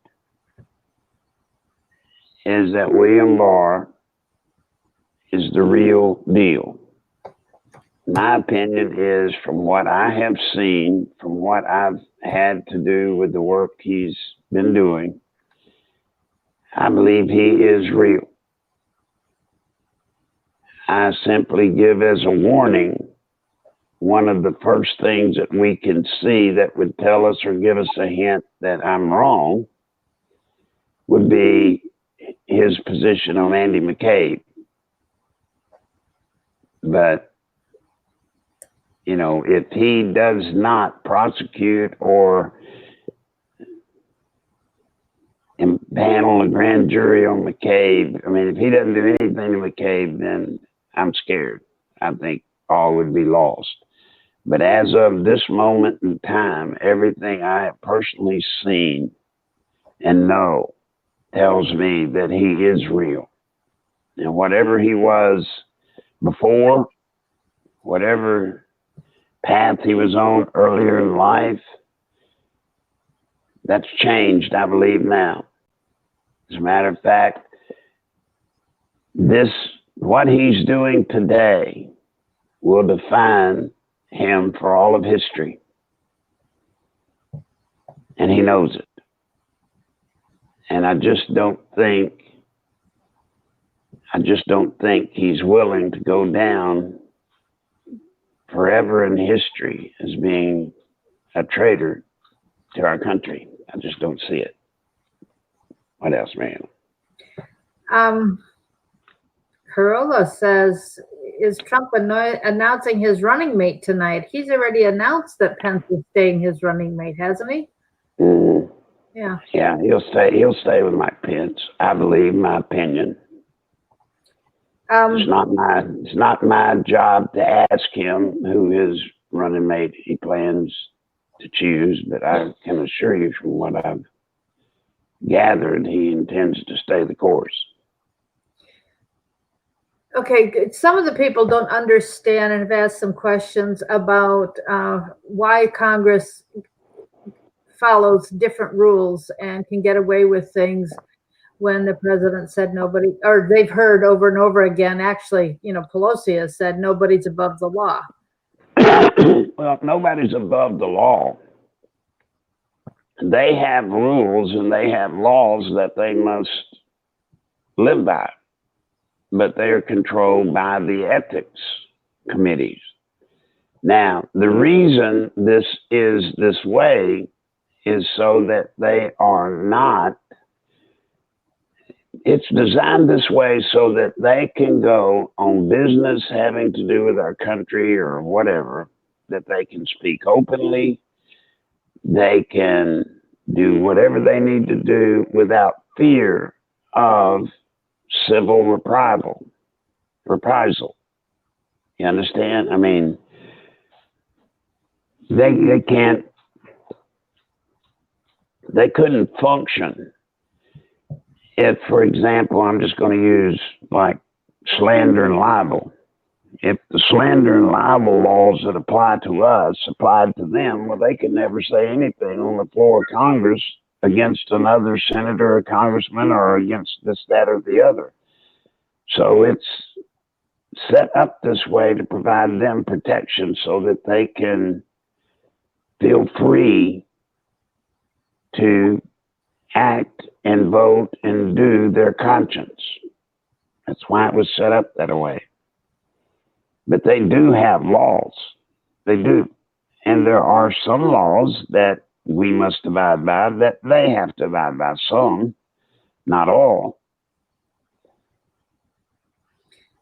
is that William Barr is the real deal. My opinion is, from what I have seen, from what I've had to do with the work he's been doing, I believe he is real. I simply give as a warning, one of the first things that we can see that would tell us or give us a hint that I'm wrong would be his position on Andy McCabe. But, if he does not prosecute or panel a grand jury on McCabe, if he doesn't do anything to McCabe, then I'm scared. I think all would be lost. But as of this moment in time, everything I have personally seen and know tells me that he is real. And whatever he was before, whatever path he was on earlier in life, that's changed, I believe, now. As a matter of fact, what he's doing today will define him for all of history. And he knows it. And I just don't think he's willing to go down forever in history as being a traitor to our country. I just don't see it. What else, Marianne?
Carolla says, is Trump announcing his running mate tonight? He's already announced that Pence is staying his running mate, hasn't he?
Mm-hmm.
Yeah.
Yeah, he'll stay with Mike Pence. I believe, my opinion. It's not my job to ask him who his running mate he plans to choose, but I can assure you from what I've gathered, he intends to stay the course.
Okay, some of the people don't understand and have asked some questions about why Congress follows different rules and can get away with things when the president said nobody, or they've heard over and over again, actually, Pelosi has said nobody's above the law.
Well, nobody's above the law. They have rules and they have laws that they must live by, but they are controlled by the ethics committees. Now, the reason this is this way is so that they are not, it's designed this way so that they can go on business having to do with our country or whatever, that they can speak openly, they can do whatever they need to do without fear of civil reprisal. You understand? They couldn't function if, for example, I'm just going to use like slander and libel. If the slander and libel laws that apply to us applied to them, well, they could never say anything on the floor of Congress against another senator or congressman or against this, that, or the other. So set up this way to provide them protection so that they can feel free to act and vote and do their conscience. That's why it was set up that way. But they do have laws. They do. And there are some laws that we must abide by that they have to abide by. Some, not all.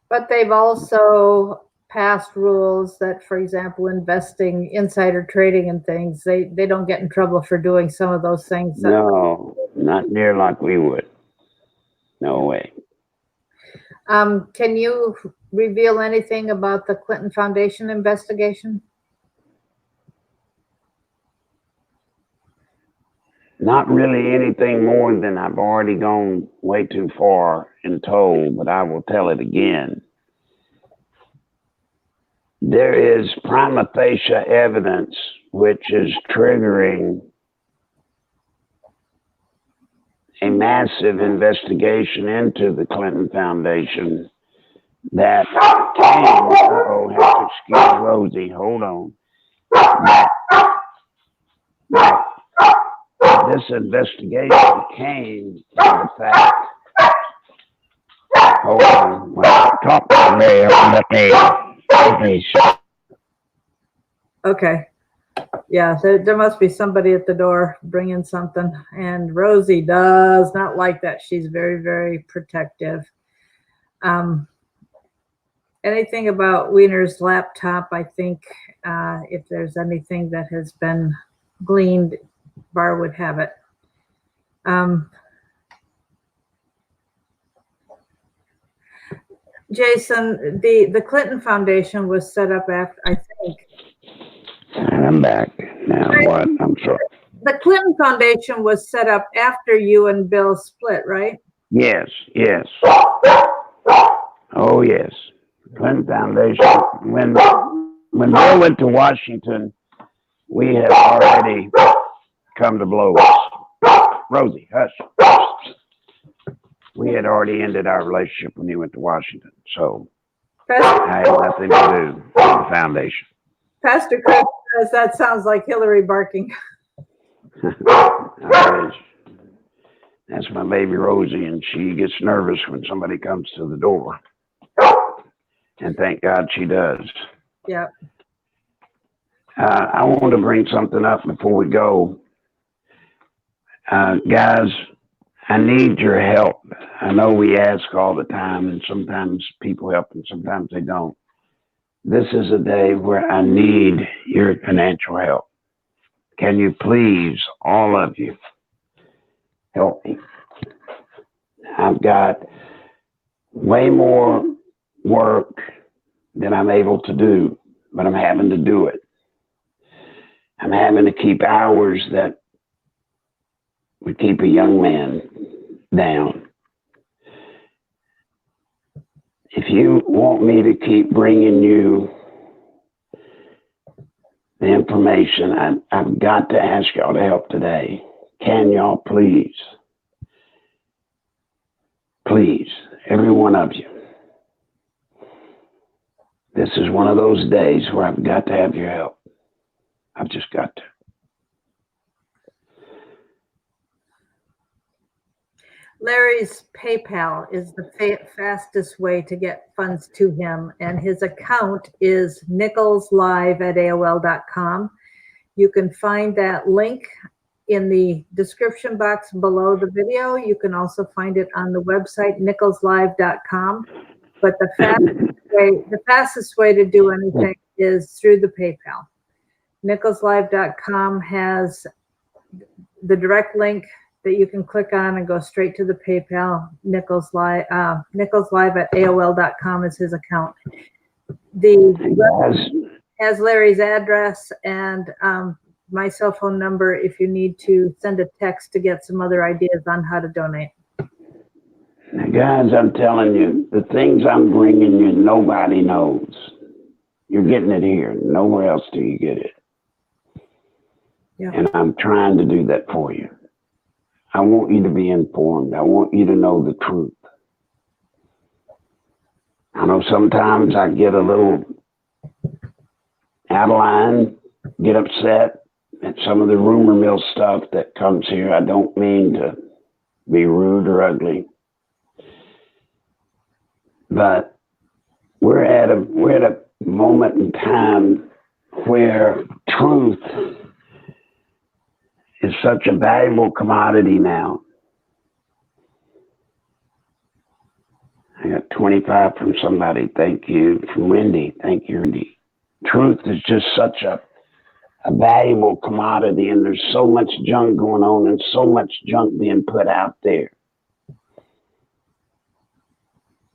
But they've also passed rules that, for example, investing, insider trading and things, they don't get in trouble for doing some of those things.
No, not near like we would. No way.
Can you reveal anything about the Clinton Foundation investigation?
Not really anything more than I've already gone way too far and told, but I will tell it again. There is prima facie evidence which is triggering a massive investigation into the Clinton Foundation that came, have to excuse Rosie, hold on. This investigation came from the fact, hold on, when I talk to Mayor, let me.
Okay. Yeah, there must be somebody at the door bringing something, and Rosie does not like that. She's very, very protective. Anything about Wiener's laptop, I think if there's anything that has been gleaned, Bar would have it. Jason, the Clinton Foundation was set up after, I think.
And I'm back. Now what? I'm sorry.
The Clinton Foundation was set up after you and Bill split, right?
Yes, yes. Oh, yes. Clinton Foundation. When Bill went to Washington, we had already come to blows. Rosie, hush. We had already ended our relationship when he went to Washington, so I had nothing to do with the foundation.
Pastor Chris says that sounds like Hillary barking.
That's my baby Rosie, and she gets nervous when somebody comes to the door. And thank God she does.
Yeah.
I want to bring something up before we go. Guys, I need your help. I know we ask all the time, and sometimes people help and sometimes they don't. This is a day where I need your financial help. Can you please, all of you, help me? I've got way more work than I'm able to do, but I'm having to do it. I'm having to keep hours that would keep a young man down. If you want me to keep bringing you the information, I've got to ask y'all to help today. Can y'all please? Please, every one of you. This is one of those days where I've got to have your help. I've just got to.
Larry's PayPal is the fastest way to get funds to him, and his account is nicholslive@aol.com. You can find that link in the description box below the video. You can also find it on the website, nicholslive.com. But the fastest way to do anything is through the PayPal. nicholslive.com has the direct link that you can click on and go straight to the PayPal. Nicholslive@aol.com is his account. The website has Larry's address and my cell phone number if you need to send a text to get some other ideas on how to donate.
Now, guys, I'm telling you, the things I'm bringing you, nobody knows. You're getting it here. Nowhere else do you get it.
Yeah.
And I'm trying to do that for you. I want you to be informed. I want you to know the truth. I know sometimes I get a little out of line, get upset at some of the rumor mill stuff that comes here. I don't mean to be rude or ugly, but we're at a moment in time where truth is such a valuable commodity now. I got 25 from somebody. Thank you. From Wendy. Thank you, Wendy. Truth is just such a valuable commodity, and there's so much junk going on and so much junk being put out there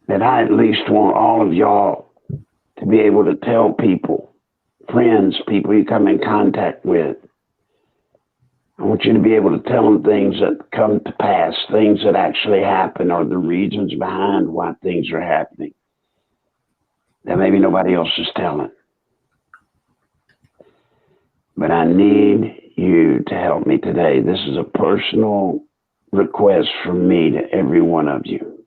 that I at least want all of y'all to be able to tell people, friends, people you come in contact with. I want you to be able to tell them things that come to pass, things that actually happen, or the reasons behind why things are happening that maybe nobody else is telling. But I need you to help me today. This is a personal request from me to every one of you.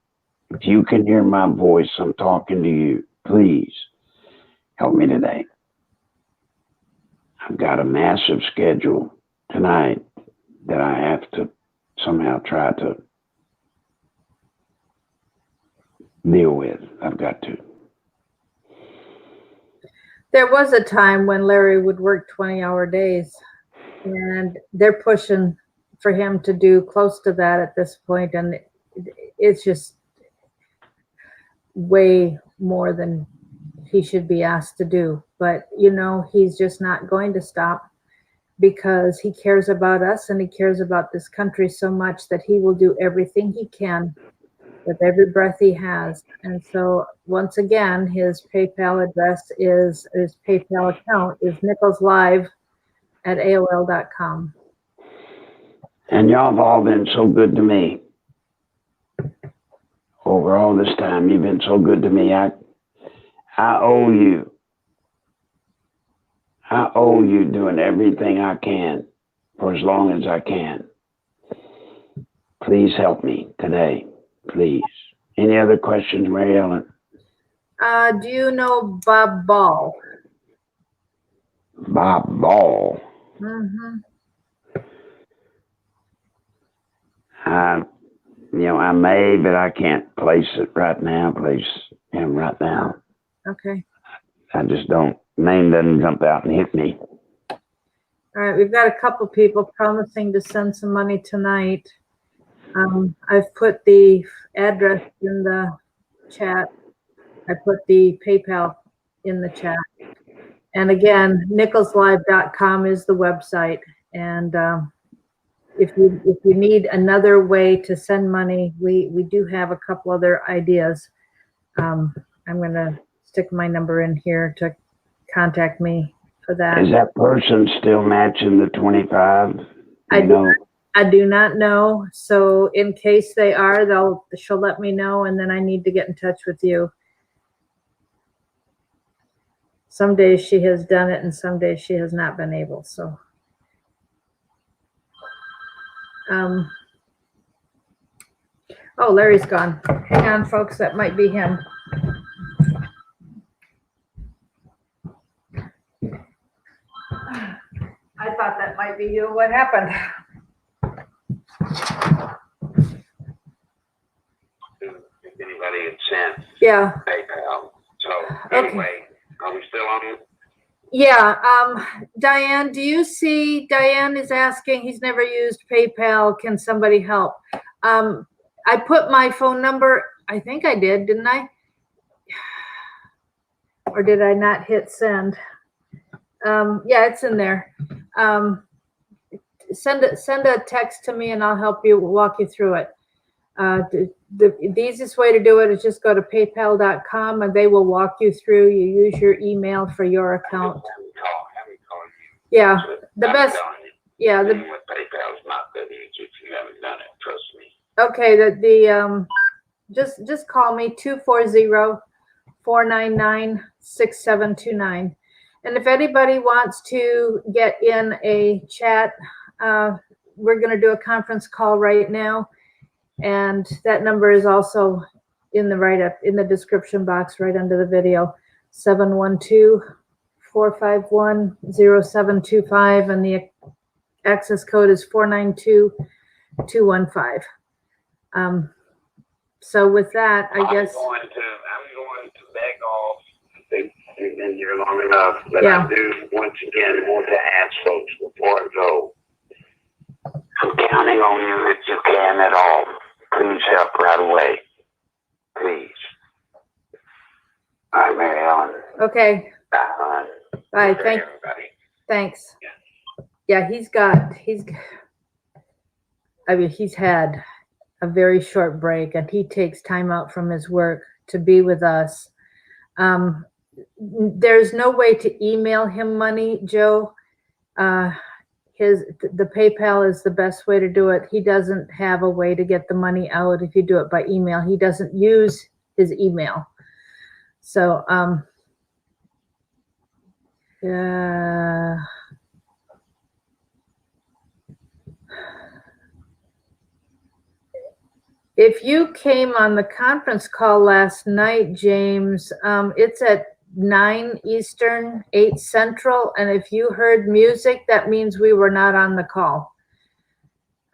If you can hear my voice, I'm talking to you. Please help me today. I've got a massive schedule tonight that I have to somehow try to deal with. I've got to.
There was a time when Larry would work 20-hour days, and they're pushing for him to do close to that at this point, and it's just way more than he should be asked to do. But, you know, he's just not going to stop because he cares about us and he cares about this country so much that he will do everything he can with every breath he has. And so once again, his PayPal address is, his PayPal account is nicholslive@aol.com.
And y'all have all been so good to me. Over all this time, you've been so good to me. I owe you. I owe you doing everything I can for as long as I can. Please help me today. Please. Any other questions, Mary Ellen?
Do you know Bob Ball?
Bob Ball.
Mm-hmm.
I may, but I can't place it right now. Place him right now.
Okay.
I just don't. Name doesn't jump out and hit me.
All right. We've got a couple people promising to send some money tonight. I've put the address in the chat. I put the PayPal in the chat. And again, nicholslive.com is the website. And if you need another way to send money, we do have a couple other ideas. I'm going to stick my number in here to contact me for that.
Is that person still matching the 25?
I do not know. So in case they are, she'll let me know, and then I need to get in touch with you. Some days she has done it and some days she has not been able. So oh, Larry's gone. Hang on, folks, that might be him. I thought that might be you. What happened?
If anybody had sent
Yeah.
PayPal. So anyway, are we still on?
Yeah. Diane, do you see? Diane is asking. He's never used PayPal. Can somebody help? I put my phone number. I think I did, didn't I? Or did I not hit send? Yeah, it's in there. Send a text to me and I'll help you walk you through it. The easiest way to do it is just go to paypal.com and they will walk you through. You use your email for your account. Yeah, the best. Yeah, the
PayPal is not that easy if you haven't done it. Trust me.
Okay, just call me 240-499-6729. And if anybody wants to get in a chat, we're going to do a conference call right now. And that number is also in the write-up, in the description box right under the video, 712-451-0725, and the access code is 492215. So with that, I guess.
I'm going to beg off. I think we've been here long enough, but
Yeah.
I do once again want to ask folks before I go. I'm counting on you if you can at all. Please help right away. Please. All right, Mary Ellen.
Okay.
Bye, hon.
Bye.
Good
Thank.
everybody.
Thanks.
Yeah.
Yeah, he's had a very short break, and he takes time out from his work to be with us. There's no way to email him money, Joe. The PayPal is the best way to do it. He doesn't have a way to get the money out if you do it by email. He doesn't use his email. So, if you came on the conference call last night, James, it's at 9 Eastern, 8 Central, and if you heard music, that means we were not on the call.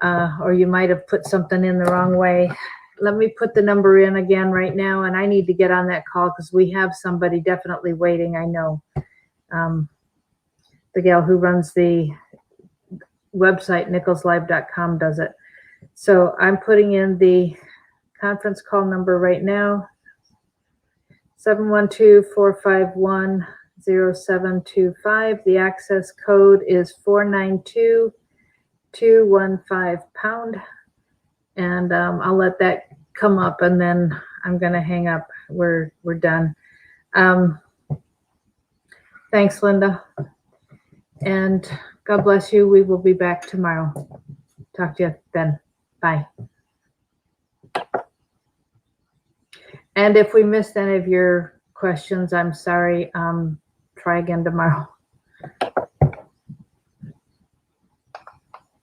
Or you might have put something in the wrong way. Let me put the number in again right now, and I need to get on that call because we have somebody definitely waiting, I know. The gal who runs the website, nicholslive.com, does it. So I'm putting in the conference call number right now, 712-451-0725. The access code is 492215 #. And I'll let that come up, and then I'm going to hang up. We're done. Thanks, Linda. And God bless you. We will be back tomorrow. Talk to you then. Bye. And if we missed any of your questions, I'm sorry. Try again tomorrow.